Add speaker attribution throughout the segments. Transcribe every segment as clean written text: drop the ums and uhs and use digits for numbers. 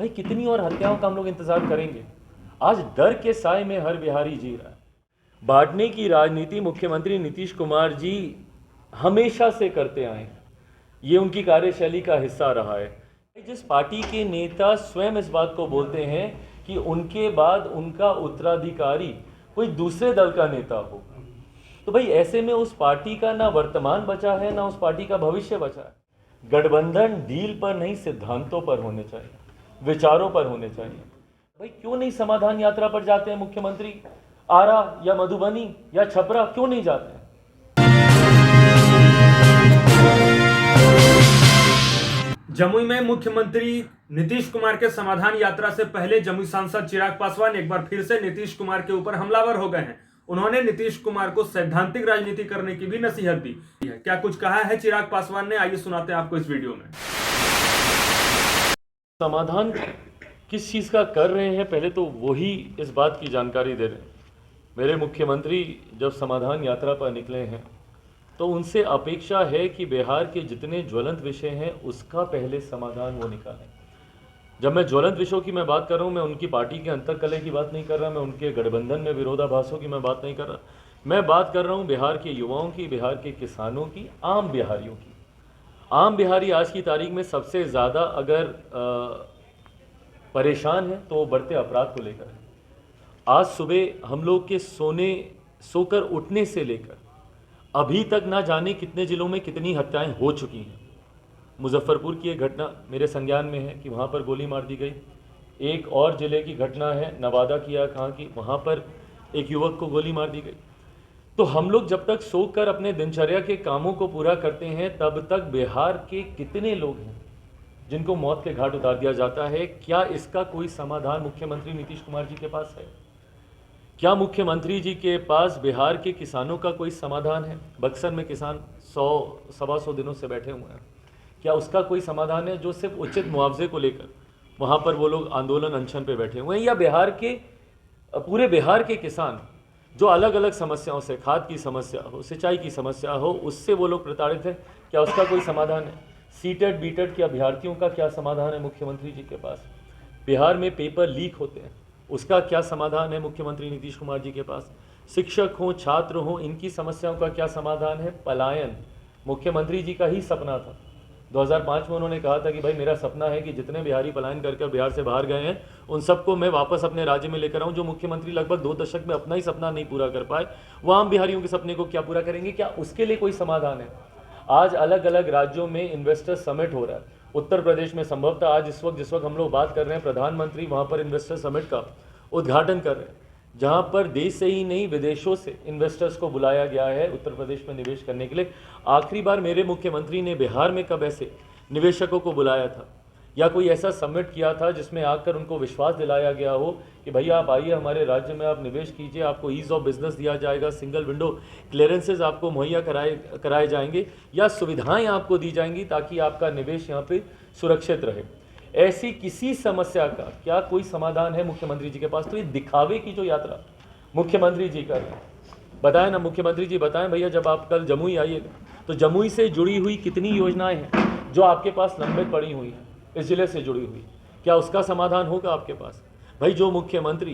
Speaker 1: भाई कितनी और हत्याओं का हम लोग इंतजार करेंगे? आज डर के साए में हर बिहारी जी रहा है। बांटने की राजनीति मुख्यमंत्री नीतीश कुमार जी हमेशा से करते आए हैं, ये उनकी कार्यशैली का हिस्सा रहा है। जिस पार्टी के नेता स्वयं इस बात को बोलते हैं कि उनके बाद उनका उत्तराधिकारी कोई दूसरे दल का नेता हो, तो भाई ऐसे में उस पार्टी का ना वर्तमान बचा है, ना उस पार्टी का भविष्य बचा है। गठबंधन डील पर नहीं, सिद्धांतों पर होने चाहिए, विचारों पर होने चाहिए। भाई क्यों नहीं समाधान यात्रा पर जाते हैं मुख्यमंत्री? आरा या मधुबनी या छपरा क्यों नहीं जाते हैं?
Speaker 2: जमुई में मुख्यमंत्री नीतीश कुमार के समाधान यात्रा से पहले जमुई सांसद चिराग पासवान एक बार फिर से नीतीश कुमार के ऊपर हमलावर हो गए हैं। उन्होंने नीतीश कुमार को सैद्धांतिक राजनीति करने की भी नसीहत दी है। क्या कुछ कहा है चिराग पासवान ने, आइए सुनाते हैं आपको इस वीडियो में।
Speaker 1: समाधान किस चीज़ का कर रहे हैं, पहले तो वही इस बात की जानकारी दे रहे हैं। मेरे मुख्यमंत्री जब समाधान यात्रा पर निकले हैं तो उनसे अपेक्षा है कि बिहार के जितने ज्वलंत विषय हैं उसका पहले समाधान वो निकालें। जब मैं ज्वलंत विषयों की मैं बात कर रहा हूँ, मैं उनकी पार्टी के अंतर्कलह की बात नहीं कर रहा, मैं उनके गठबंधन में विरोधाभासों की मैं बात नहीं कर रहा। मैं बात कर रहा हूँ बिहार के युवाओं की, बिहार के किसानों की, आम बिहारियों की। आम बिहारी आज की तारीख में सबसे ज़्यादा अगर परेशान है तो वो बढ़ते अपराध को लेकर है। आज सुबह हम लोग के सोकर उठने से लेकर अभी तक ना जाने कितने ज़िलों में कितनी हत्याएं हो चुकी हैं। मुजफ्फरपुर की एक घटना मेरे संज्ञान में है कि वहाँ पर गोली मार दी गई। एक और ज़िले की घटना है नवादा की या कहाँ की, वहाँ पर एक युवक को गोली मार दी गई। तो हम लोग जब तक सो कर अपने दिनचर्या के कामों को पूरा करते हैं तब तक बिहार के कितने लोग हैं जिनको मौत के घाट उतार दिया जाता है। क्या इसका कोई समाधान मुख्यमंत्री नीतीश कुमार जी के पास है? क्या मुख्यमंत्री जी के पास बिहार के किसानों का कोई समाधान है? बक्सर में किसान 100-125 दिनों से बैठे हुए हैं, क्या उसका कोई समाधान है? जो सिर्फ उचित मुआवजे को लेकर वहाँ पर वो लोग आंदोलन अनशन पे बैठे हुए हैं, या बिहार के पूरे बिहार के किसान जो अलग अलग समस्याओं से, खाद की समस्या हो, सिंचाई की समस्या हो, उससे वो लोग प्रताड़ित हैं, क्या उसका कोई समाधान है? सीटेट बीटेट के अभ्यर्थियों का क्या समाधान है मुख्यमंत्री जी के पास? बिहार में पेपर लीक होते हैं, उसका क्या समाधान है मुख्यमंत्री नीतीश कुमार जी के पास? शिक्षक हों, छात्र हों, इनकी समस्याओं का क्या समाधान है? पलायन मुख्यमंत्री जी का ही सपना था। 2005 में उन्होंने कहा था कि भाई मेरा सपना है कि जितने बिहारी पलायन करके बिहार से बाहर गए हैं उन सबको मैं वापस अपने राज्य में लेकर आऊं। जो मुख्यमंत्री लगभग 2 दशक में अपना ही सपना नहीं पूरा कर पाए, वो आम बिहारियों के सपने को क्या पूरा करेंगे? क्या उसके लिए कोई समाधान है? आज अलग अलग राज्यों में इन्वेस्टर समिट हो रहा है। उत्तर प्रदेश में संभवतः आज जिस वक्त हम लोग बात कर रहे हैं, प्रधानमंत्री वहाँ पर इन्वेस्टर समिट का उद्घाटन कर रहे हैं, जहाँ पर देश से ही नहीं विदेशों से इन्वेस्टर्स को बुलाया गया है उत्तर प्रदेश में निवेश करने के लिए। आखिरी बार मेरे मुख्यमंत्री ने बिहार में कब ऐसे निवेशकों को बुलाया था, या कोई ऐसा समिट किया था जिसमें आकर उनको विश्वास दिलाया गया हो कि भैया आप आइए हमारे राज्य में, आप निवेश कीजिए, आपको ईज़ ऑफ बिजनेस दिया जाएगा, सिंगल विंडो क्लियरेंसेज आपको मुहैया कराए जाएंगे, या सुविधाएं आपको दी जाएंगी ताकि आपका निवेश यहाँ पे सुरक्षित रहे। ऐसी किसी समस्या का क्या कोई समाधान है मुख्यमंत्री जी के पास? तो ये दिखावे की जो यात्रा मुख्यमंत्री जी कर रहे हैं, बताएं ना मुख्यमंत्री जी, बताएं भैया, जब आप कल जमुई आइएगा तो जमुई से जुड़ी हुई कितनी योजनाएं हैं जो आपके पास लंबित पड़ी हुई हैं, इस जिले से जुड़ी हुई, क्या उसका समाधान होगा आपके पास? भाई जो मुख्यमंत्री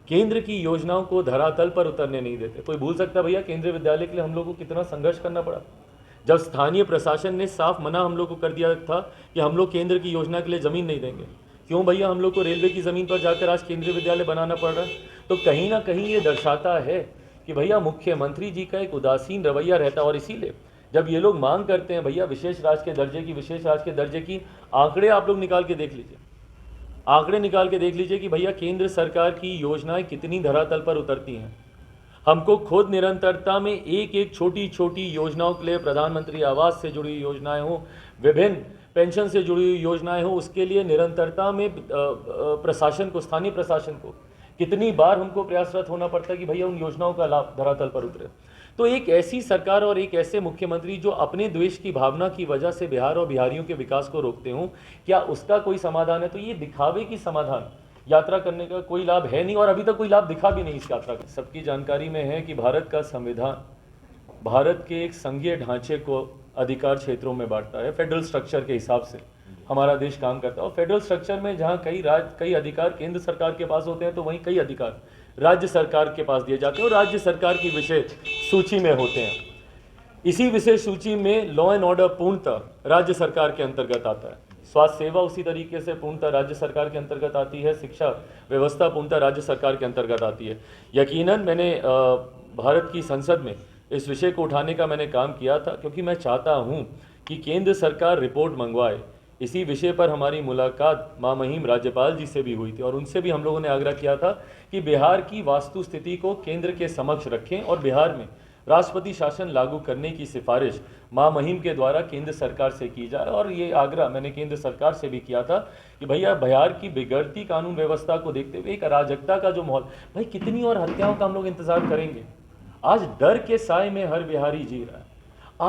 Speaker 1: केंद्र की योजनाओं को धरातल पर उतरने नहीं देते, कोई भूल सकता भैया केंद्रीय विद्यालय के लिए हम लोगों को कितना संघर्ष करना पड़ा, जब स्थानीय प्रशासन ने साफ मना हम लोग को कर दिया था कि हम लोग केंद्र की योजना के लिए ज़मीन नहीं देंगे। क्यों भैया हम लोग को रेलवे की ज़मीन पर जाकर आज केंद्रीय विद्यालय बनाना पड़ रहा है? तो कहीं ना कहीं ये दर्शाता है कि भैया मुख्यमंत्री जी का एक उदासीन रवैया रहता है। और इसीलिए जब ये लोग मांग करते हैं भैया विशेष राज्य के दर्जे की, आंकड़े आप लोग निकाल के देख लीजिए, आंकड़े निकाल के देख लीजिए कि भैया केंद्र सरकार की योजनाएं कितनी धरातल पर उतरती हैं। हमको खुद निरंतरता में एक एक छोटी छोटी योजनाओं के लिए, प्रधानमंत्री आवास से जुड़ी योजनाएं हो, विभिन्न पेंशन से जुड़ी हुई योजनाएं हो, उसके लिए निरंतरता में प्रशासन को, स्थानीय प्रशासन को कितनी बार हमको प्रयासरत होना पड़ता है कि भैया उन योजनाओं का लाभ धरातल पर उतरे। तो एक ऐसी सरकार और एक ऐसे मुख्यमंत्री जो अपने द्वेष की भावना की वजह से बिहार और बिहारियों के विकास को रोकते हों, क्या उसका कोई समाधान है? तो ये दिखावे की समाधान यात्रा करने का कोई लाभ है नहीं, और अभी तक कोई लाभ दिखा भी नहीं इस यात्रा का। सबकी जानकारी में है कि भारत का संविधान भारत के एक संघीय ढांचे को अधिकार क्षेत्रों में बांटता है, फेडरल स्ट्रक्चर के हिसाब से। हमारा देश काम करता है। और फेडरल स्ट्रक्चर में जहाँ कई अधिकार केंद्र सरकार के पास होते हैं, तो वहीं कई अधिकार राज्य सरकार के पास दिए जाते हैं और राज्य सरकार की विषय सूची में होते हैं। इसी विशेष सूची में लॉ एंड ऑर्डर पूर्णतः राज्य सरकार के अंतर्गत आता है। स्वास्थ्य सेवा उसी तरीके से पूर्णतः राज्य सरकार के अंतर्गत आती है। शिक्षा व्यवस्था पूर्णतः राज्य सरकार के अंतर्गत आती है। यकीनन मैंने भारत की संसद में इस विषय को उठाने का मैंने काम किया था, क्योंकि मैं चाहता हूं कि केंद्र सरकार रिपोर्ट मंगवाए। इसी विषय पर हमारी मुलाकात महामहिम राज्यपाल जी से भी हुई थी और उनसे भी हम लोगों ने आग्रह किया था कि बिहार की वास्तु स्थिति को केंद्र के समक्ष रखें और बिहार में राष्ट्रपति शासन लागू करने की सिफारिश महामहिम के द्वारा केंद्र सरकार से की जाए। और ये आग्रह मैंने केंद्र सरकार से भी किया था कि भैया बिहार की बिगड़ती कानून व्यवस्था को देखते हुए एक अराजकता का जो माहौल, भाई कितनी और हत्याओं का हम लोग इंतजार करेंगे। आज डर के साए में हर बिहारी जी रहा है।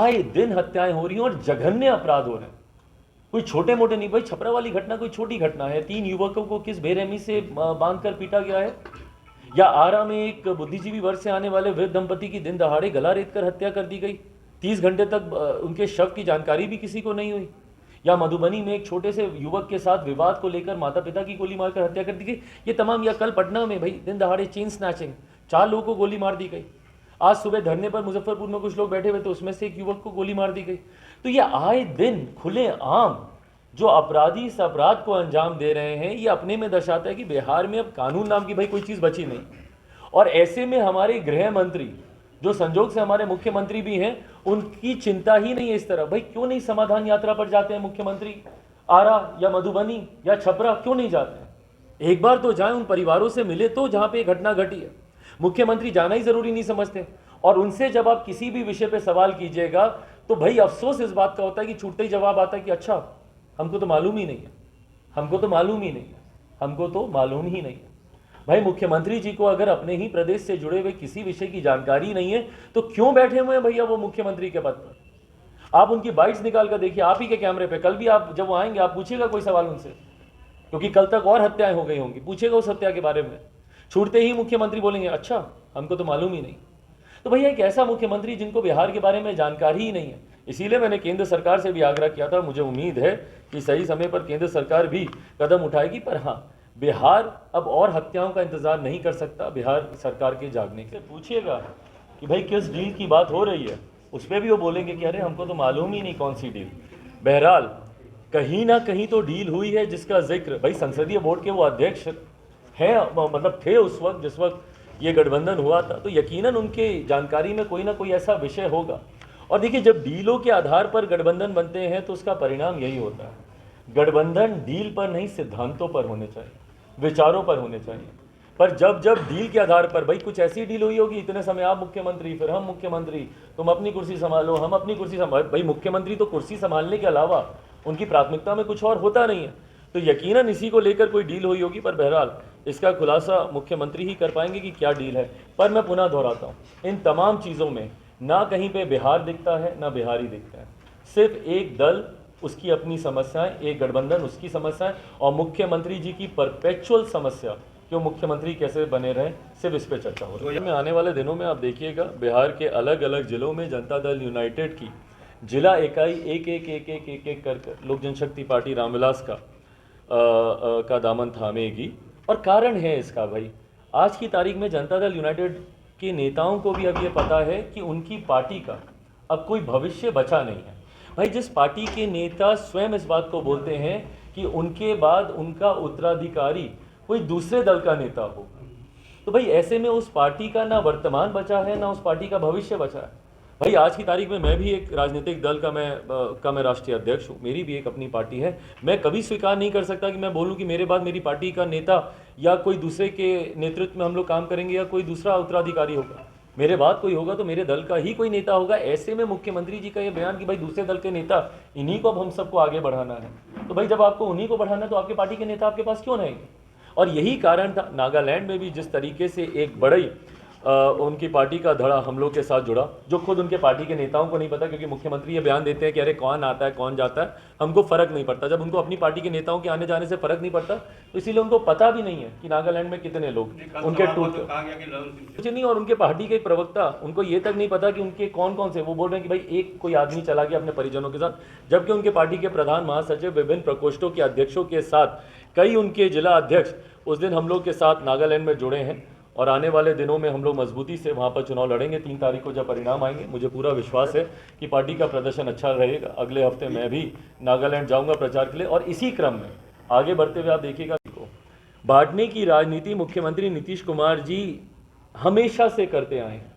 Speaker 1: आए दिन हत्याएं हो रही हैं और जघन्य अपराध हो रहे हैं। कोई छोटे मोटे नहीं, भाई छपरा वाली घटना कोई छोटी घटना है। 3 युवकों को किस बेरहमी से बांधकर पीटा गया है। या आरा में एक बुद्धिजीवी वर्ग से आने वाले वृद्ध दंपति की दिन दहाड़े गला रेतकर हत्या कर दी गई। 30 घंटे तक उनके शव की जानकारी भी किसी को नहीं हुई। या मधुबनी में एक छोटे से युवक के साथ विवाद को लेकर माता पिता की गोली मारकर हत्या कर दी गई। ये तमाम, या कल पटना में भाई दिन दहाड़े चेन स्नैचिंग, 4 लोगों को गोली मार दी गई। आज सुबह धरने पर मुजफ्फरपुर में कुछ लोग बैठे हुए थे, उसमें से एक युवक को गोली मार दी गई। तो ये आए दिन खुले आम जो अपराधी इस अपराध को अंजाम दे रहे हैं, ये अपने में दर्शाता है कि बिहार में अब कानून नाम की भाई कोई चीज़ बची नहीं। और ऐसे में हमारे गृह मंत्री, जो संजोग से हमारे मुख्यमंत्री भी हैं, उनकी चिंता ही नहीं है इस तरह। भाई क्यों नहीं समाधान यात्रा पर जाते हैं मुख्यमंत्री? आरा या मधुबनी या छपरा क्यों नहीं जाते हैं? एक बार तो जाएं, उन परिवारों से मिले तो जहां पे घटना घटी है। मुख्यमंत्री जाना ही जरूरी नहीं समझते। और उनसे जब आप किसी भी विषय पे सवाल कीजिएगा तो भाई अफसोस इस बात का होता है कि छूटते ही जवाब आता है कि अच्छा हमको तो मालूम ही नहीं है, हमको तो मालूम ही नहीं है, हमको तो मालूम ही नहीं है। भाई मुख्यमंत्री जी को अगर अपने ही प्रदेश से जुड़े हुए किसी विषय की जानकारी नहीं है तो क्यों बैठे हुए हैं भैया वो मुख्यमंत्री के पद पर? आप उनकी बाइट्स निकाल कर देखिए, आप ही के कैमरे पे। कल भी आप जब वो आएंगे आप पूछिएगा कोई सवाल उनसे, क्योंकि कल तक और हत्याएं हो गई होंगी, पूछेगा उस हत्या के बारे में। छूटते ही मुख्यमंत्री बोलेंगे अच्छा हमको तो मालूम ही नहीं। तो भैया एक ऐसा मुख्यमंत्री जिनको बिहार के बारे में जानकारी ही नहीं है। इसीलिए मैंने केंद्र सरकार से भी आग्रह किया था। मुझे उम्मीद है कि सही समय पर केंद्र सरकार भी कदम उठाएगी। पर हाँ, बिहार अब और हत्याओं का इंतजार नहीं कर सकता। बिहार सरकार के जागने के पूछिएगा कि भाई किस डील की बात हो रही है, उस पर भी वो बोलेंगे कि अरे हमको तो मालूम ही नहीं कौन सी डील। बहरहाल कहीं ना कहीं तो डील हुई है जिसका जिक्र भाई संसदीय बोर्ड के वो अध्यक्ष हैं, मतलब थे उस वक्त जिस वक्त ये गठबंधन हुआ था। तो यकीनन उनके जानकारी में कोई ना कोई ऐसा विषय होगा। और देखिए जब डीलों के आधार पर गठबंधन बनते हैं तो उसका परिणाम यही होता है। गठबंधन डील पर नहीं, सिद्धांतों पर होने चाहिए, विचारों पर होने चाहिए। पर जब जब डील के आधार पर भाई कुछ ऐसी डील हुई होगी, इतने समय आप मुख्यमंत्री फिर हम मुख्यमंत्री, तुम अपनी कुर्सी संभालो हम अपनी कुर्सी संभाल, भाई मुख्यमंत्री तो कुर्सी संभालने के अलावा उनकी प्राथमिकता में कुछ और होता नहीं है। तो यकीनन इसी को लेकर कोई डील हुई होगी। पर बहरहाल इसका खुलासा मुख्यमंत्री ही कर पाएंगे कि क्या डील है। पर मैं पुनः दोहराता हूँ, इन तमाम चीज़ों में ना कहीं पे बिहार दिखता है ना बिहारी दिखता है। सिर्फ एक दल, उसकी अपनी समस्याएं, एक गठबंधन उसकी समस्याएं, और मुख्यमंत्री जी की परपेचुअल समस्या कि वो मुख्यमंत्री कैसे बने रहें, सिर्फ इस पर चर्चा हो रही है। आने वाले दिनों में आप देखिएगा बिहार के अलग अलग जिलों में जनता दल यूनाइटेड की जिला इकाई एक एक कर लोक जनशक्ति पार्टी रामविलास का दामन थामेगी। और कारण है इसका भाई, आज की तारीख में जनता दल यूनाइटेड के नेताओं को भी अब ये पता है कि उनकी पार्टी का अब कोई भविष्य बचा नहीं है। भाई जिस पार्टी के नेता स्वयं इस बात को बोलते हैं कि उनके बाद उनका उत्तराधिकारी कोई दूसरे दल का नेता हो, तो भाई ऐसे में उस पार्टी का ना वर्तमान बचा है ना उस पार्टी का भविष्य बचा है। भाई आज की तारीख में मैं भी एक राजनीतिक दल का मैं राष्ट्रीय अध्यक्ष हूँ, मेरी भी एक अपनी पार्टी है। मैं कभी स्वीकार नहीं कर सकता कि मैं बोलूँ कि मेरे बाद मेरी पार्टी का नेता या कोई दूसरे के नेतृत्व में हम लोग काम करेंगे या कोई दूसरा उत्तराधिकारी होगा। मेरे बाद कोई होगा तो मेरे दल का ही कोई नेता होगा। ऐसे में मुख्यमंत्री जी का ये बयान कि भाई दूसरे दल के नेता, इन्हीं को अब हम सबको आगे बढ़ाना है, तो भाई जब आपको उन्हीं को बढ़ाना है तो आपके पार्टी के नेता आपके पास क्यों रहेंगे? और यही कारण था नागालैंड में भी जिस तरीके से एक बड़ी उनकी पार्टी का धड़ा हम लोग के साथ जुड़ा, जो खुद उनके पार्टी के नेताओं को नहीं पता, क्योंकि मुख्यमंत्री ये बयान देते हैं कि अरे कौन आता है कौन जाता है, हमको फ़र्क नहीं पड़ता। जब उनको अपनी पार्टी के नेताओं के आने जाने से फ़र्क नहीं पड़ता तो इसीलिए उनको पता भी नहीं है कि नागालैंड में कितने लोग उनके टूट कुछ नहीं। और उनके पार्टी के एक प्रवक्ता, उनको ये तक नहीं पता कि उनके कौन कौन से, वो बोल रहे हैं कि भाई एक कोई आदमी चला गया अपने परिजनों के साथ, जबकि उनके पार्टी के प्रधान महासचिव विभिन्न प्रकोष्ठों के अध्यक्षों के साथ कई उनके जिला अध्यक्ष उस दिन हम लोग के साथ नागालैंड में जुड़े हैं। और आने वाले दिनों में हम लोग मजबूती से वहाँ पर चुनाव लड़ेंगे। 3 तारीख को जब परिणाम आएंगे, मुझे पूरा विश्वास है कि पार्टी का प्रदर्शन अच्छा रहेगा। अगले हफ्ते मैं भी नागालैंड जाऊँगा प्रचार के लिए। और इसी क्रम में आगे बढ़ते हुए आप देखिएगा, बांटने की राजनीति मुख्यमंत्री नीतीश कुमार जी हमेशा से करते आए हैं।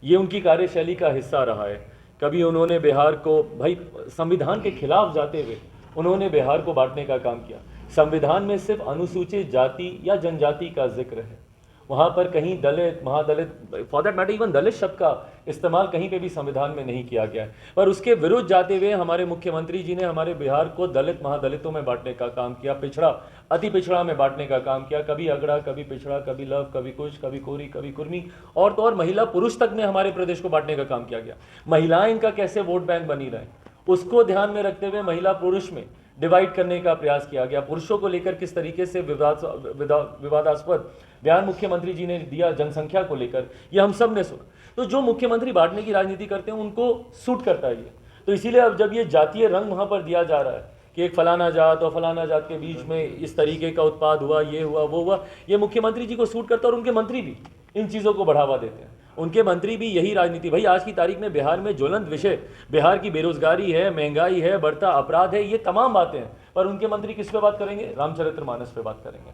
Speaker 1: ये उनकी कार्यशैली का हिस्सा रहा है। कभी उन्होंने बिहार को, भाई संविधान के खिलाफ जाते हुए उन्होंने बिहार को बांटने का काम किया। संविधान में सिर्फ अनुसूचित जाति या जनजाति का जिक्र है, वहाँ पर कहीं दलित, महादलित, फॉर दैट मैटर इवन दलित शब्द का इस्तेमाल कहीं पे भी संविधान में नहीं किया गया है। पर उसके विरुद्ध जाते हुए हमारे मुख्यमंत्री जी ने हमारे बिहार को दलित महादलितों में बांटने का काम किया, पिछड़ा अति पिछड़ा में बांटने का काम किया। कभी अगड़ा, कभी पिछड़ा, कभी लव, कभी कुछ, कभी कोरी, कभी कुर्मी, और तो और महिला पुरुष तक में हमारे प्रदेश को बांटने का काम किया गया। महिलाएं इनका कैसे वोट बैंक बनी रहे, उसको ध्यान में रखते हुए महिला पुरुष में डिवाइड करने का प्रयास किया गया। पुरुषों को लेकर किस तरीके से विवादास्पद बयान मुख्यमंत्री जी ने दिया जनसंख्या को लेकर, ये हम सब ने सुना। तो जो मुख्यमंत्री बांटने की राजनीति करते हैं उनको सूट करता है ये। तो इसीलिए अब जब ये जातीय रंग वहाँ पर दिया जा रहा है कि एक फलाना जात और फलाना जात के बीच में इस तरीके का उत्पाद हुआ, ये हुआ, वो हुआ, ये मुख्यमंत्री जी को सूट करता है। और उनके मंत्री भी इन चीज़ों को बढ़ावा देते हैं। उनके मंत्री भी यही राजनीति, भाई आज की तारीख में बिहार में ज्वलंत विषय बिहार की बेरोजगारी है, महंगाई है, बढ़ता अपराध है, ये तमाम बातें हैं। पर उनके मंत्री किस पे बात करेंगे? रामचरितमानस पे बात करेंगे।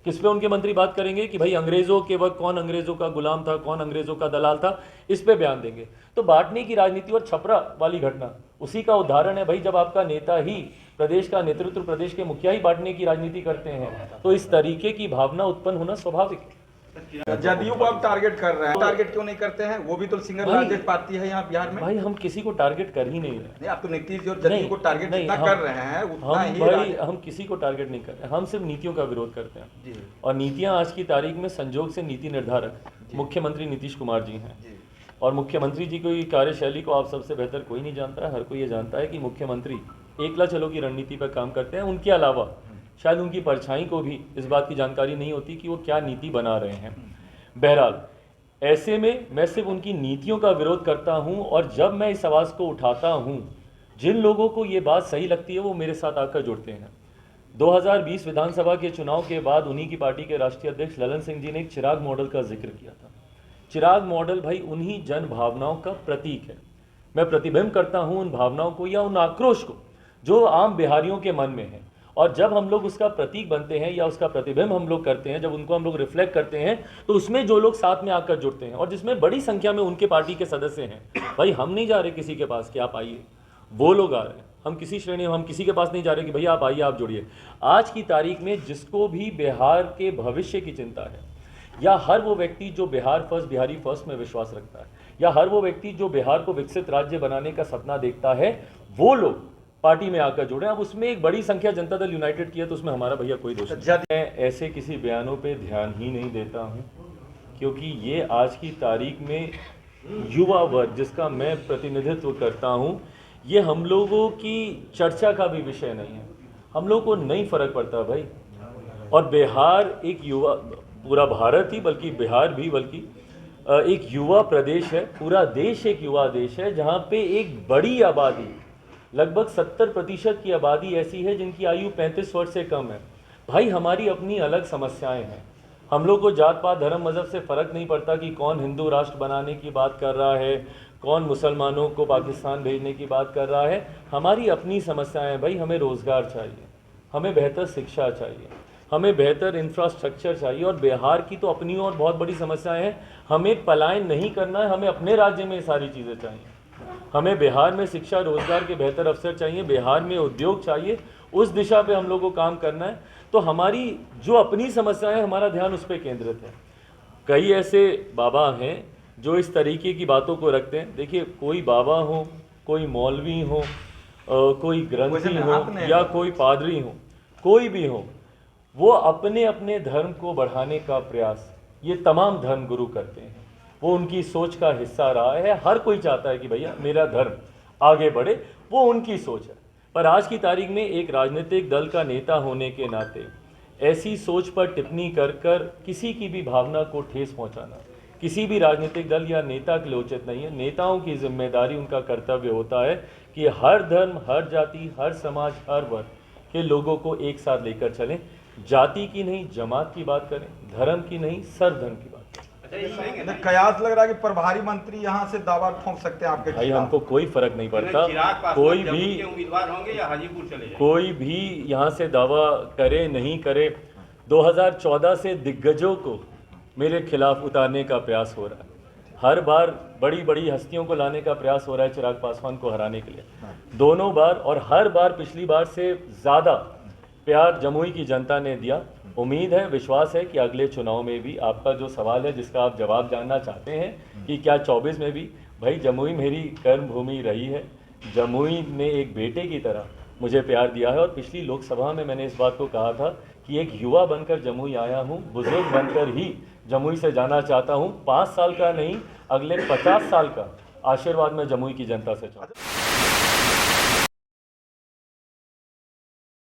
Speaker 1: किस पे उनके मंत्री बात करेंगे कि भाई अंग्रेजों के वक्त कौन अंग्रेजों का गुलाम था, कौन अंग्रेजों का दलाल था, इस पे बयान देंगे। तो बांटने की राजनीति और छपरा वाली घटना उसी का उदाहरण है। भाई जब आपका नेता ही, प्रदेश का नेतृत्व, प्रदेश के मुखिया ही बांटने की राजनीति करते हैं तो इस तरीके की भावना उत्पन्न होना स्वाभाविक है।
Speaker 3: जदयू को आप टारगेट कर रहे हैं, टारगेट क्यों नहीं करते हैं? वो भी तो सिंगल लार्जेस्ट पार्टी है यहाँ बिहार में।
Speaker 1: भाई हम किसी को टारगेट कर ही नहीं रहे।
Speaker 3: नहीं, आप तो नीतीश जी और जदयू को टारगेट जितना कर रहे हैं उतना ही
Speaker 1: भाई हम किसी को टारगेट नहीं कर रहे, हम सिर्फ नीतियों का विरोध करते हैं। और नीतियाँ आज की तारीख में संजोग से नीति निर्धारक मुख्यमंत्री नीतीश कुमार जी हैं। और मुख्यमंत्री जी की कार्यशैली को आप सबसे बेहतर कोई नहीं जानता है। हर कोई ये जानता है कि मुख्यमंत्री एकला चलो की रणनीति पर काम करते हैं। उनके अलावा शायद उनकी परछाई को भी इस बात की जानकारी नहीं होती कि वो क्या नीति बना रहे हैं। बहरहाल ऐसे में मैं सिर्फ उनकी नीतियों का विरोध करता हूं। और जब मैं इस आवाज़ को उठाता हूं, जिन लोगों को ये बात सही लगती है वो मेरे साथ आकर जुड़ते हैं। 2020 विधानसभा के चुनाव के बाद उन्हीं की पार्टी के राष्ट्रीय अध्यक्ष ललन सिंह जी ने एक चिराग मॉडल का जिक्र किया था। चिराग मॉडल भाई उन्हीं जन भावनाओं का प्रतीक है। मैं प्रतिबिंब करता हूं उन भावनाओं को या उन आक्रोश को जो आम बिहारियों के मन में है। और जब हम लोग उसका प्रतीक बनते हैं या उसका प्रतिबिंब हम लोग करते हैं, जब उनको हम लोग रिफ्लेक्ट करते हैं, तो उसमें जो लोग साथ में आकर जुड़ते हैं और जिसमें बड़ी संख्या में उनके पार्टी के सदस्य हैं। भाई हम नहीं जा रहे किसी के पास कि आप आइए, वो लोग आ रहे हैं। हम किसी श्रेणी में, हम किसी के पास नहीं जा रहे कि भैया आप आइए, आप जुड़िए। आज की तारीख में जिसको भी बिहार के भविष्य की चिंता है, या हर वो व्यक्ति जो बिहार फर्स्ट, बिहारी फर्स्ट में विश्वास रखता है, या हर वो व्यक्ति जो बिहार को विकसित राज्य बनाने का सपना देखता है, वो लोग पार्टी में आकर जुड़े। अब उसमें एक बड़ी संख्या जनता दल यूनाइटेड की है, तो उसमें हमारा भैया कोई दोष नहीं। मैं ऐसे किसी बयानों पे ध्यान ही नहीं देता हूं, क्योंकि ये आज की तारीख में युवा वर्ग जिसका मैं प्रतिनिधित्व करता हूं, ये हम लोगों की चर्चा का भी विषय नहीं है। हम लोगों को नहीं फर्क पड़ता भाई। और बिहार एक युवा, पूरा भारत ही बल्कि बिहार भी बल्कि एक युवा प्रदेश है। पूरा देश एक युवा देश है, जहाँ पे एक बड़ी आबादी, लगभग 70% की आबादी ऐसी है जिनकी आयु 35 वर्ष से कम है। भाई हमारी अपनी अलग समस्याएं हैं। हम लोग को जात पात धर्म मज़हब से फ़र्क नहीं पड़ता कि कौन हिंदू राष्ट्र बनाने की बात कर रहा है, कौन मुसलमानों को पाकिस्तान भेजने की बात कर रहा है। हमारी अपनी समस्याएं भाई, हमें रोज़गार चाहिए, हमें बेहतर शिक्षा चाहिए, हमें बेहतर इंफ्रास्ट्रक्चर चाहिए। और बिहार की तो अपनी और बहुत बड़ी समस्याएं हैं। हमें पलायन नहीं करना है, हमें अपने राज्य में ये सारी चीज़ें चाहिए। हमें बिहार में शिक्षा रोजगार के बेहतर अवसर चाहिए, बिहार में उद्योग चाहिए, उस दिशा पे हम लोग को काम करना है। तो हमारी जो अपनी समस्याएं, हमारा ध्यान उस पर केंद्रित है। कई ऐसे बाबा हैं जो इस तरीके की बातों को रखते हैं। देखिए, कोई बाबा हो, कोई मौलवी हो, कोई ग्रंथी हो या कोई पादरी हो, कोई भी हो, वो अपने अपने धर्म को बढ़ाने का प्रयास ये तमाम धर्म गुरु करते हैं। वो उनकी सोच का हिस्सा रहा है। हर कोई चाहता है कि भैया मेरा धर्म आगे बढ़े, वो उनकी सोच है। पर आज की तारीख में एक राजनीतिक दल का नेता होने के नाते ऐसी सोच पर टिप्पणी कर कर किसी की भी भावना को ठेस पहुंचाना किसी भी राजनीतिक दल या नेता के लिए उचित नहीं है। नेताओं की जिम्मेदारी, उनका कर्तव्य होता है कि हर धर्म, हर जाति, हर समाज, हर वर्ग के लोगों को एक साथ लेकर चलें। जाति की नहीं, जमात की बात करें, धर्म की नहीं, सर्वधर्म की बात करें।
Speaker 3: कयास लग रहा है कि प्रभारी मंत्री यहाँ से दावा ठोक सकते हैं आपके
Speaker 1: भाई
Speaker 3: खिलाफ।
Speaker 1: हमको कोई फर्क नहीं पड़ता, कोई भी
Speaker 4: उम्मीदवार होंगे या हाजीपुर चले जाएंगे।
Speaker 1: कोई भी यहाँ से दावा करे नहीं करे। 2014 से दिग्गजों को मेरे खिलाफ उतारने का प्रयास हो रहा है। हर बार बड़ी बड़ी हस्तियों को लाने का प्रयास हो रहा है चिराग पासवान को हराने के लिए। दोनों बार और हर बार पिछली बार से ज़्यादा प्यार जमुई की जनता ने दिया। उम्मीद है, विश्वास है कि अगले चुनाव में भी आपका जो सवाल है जिसका आप जवाब जानना चाहते हैं कि क्या 24 में भी, भाई जमुई मेरी कर्म भूमि रही है। जमुई ने एक बेटे की तरह मुझे प्यार दिया है और पिछली लोकसभा में मैंने इस बात को कहा था कि एक युवा बनकर जमुई आया हूँ, बुजुर्ग बनकर ही जमुई से जाना चाहता हूँ। 5 साल का नहीं, अगले 50 साल का आशीर्वाद मैं जमुई की जनता से चाहता हूँ।